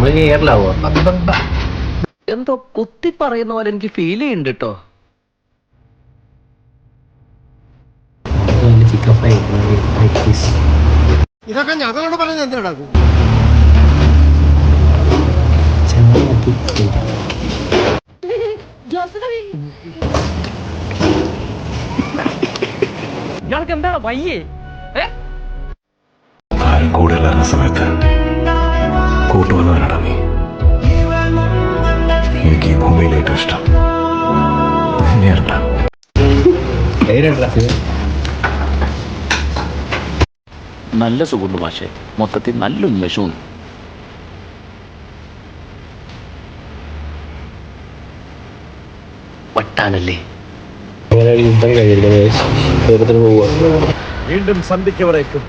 നമ്മള് കേരളാവോ? എന്തോ കുത്തി പറയുന്ന പോലെ എനിക്ക് ഫീൽ ചെയ്യുന്നുണ്ട് കേട്ടോ. ചിക്കൻ ഫ്രൈ പീസ് ഇതൊക്കെ ഞങ്ങളോട് പറഞ്ഞ് എന്തുണ്ടാക്കും? ഇയാൾക്ക് എന്താണ് വയ്യേ? ആരും കൂടുതലായിരുന്ന സമയത്ത് കൂട്ടുവന്നവനാണ് നീ. എനിക്ക് ഈ ഭൂമിയിൽ ഏറ്റവും ഇഷ്ടം നിന്നെയല്ല. നല്ല സുഖമുണ്ട് പക്ഷേ മൊത്തത്തിൽ നല്ല ഉന്മേഷമുണ്ട്. വട്ടാണല്ലേ യുദ്ധം കഴിഞ്ഞിരിക്കുന്നത്. വീണ്ടും സന്ധിക്കവരേക്കും